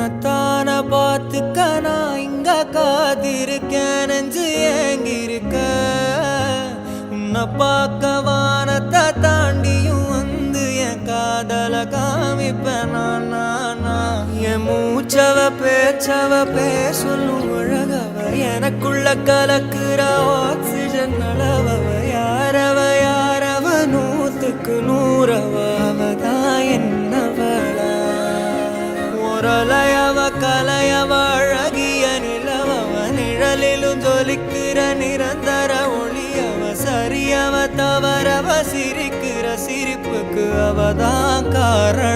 உன்னத்தான பார்த்துக்க நான் இங்க காத்திருக்கேன் நெஞ்சு ஏங்கிருக்க உன்னை பார்க்க வானத்தை தாண்டியும் வந்து என் காதல காமிப்பேன் நான் என் மூச்சவ பேச்சவ பேசலும் அழகவ எனக்குள்ள கலக்குற ஆக்சிஜன் அளவவ யாரவ நூத்துக்கு நூறவ அவதான் என்னவள முரலையவ கலையவ அழகிய நிலவவ நிழலிலும் ஜொலிக்கிற நிரந்தர ஒளியவ சரியவ தவறவ சிரிக்கிற சிரிப்புக்கு அவதான் காரணம்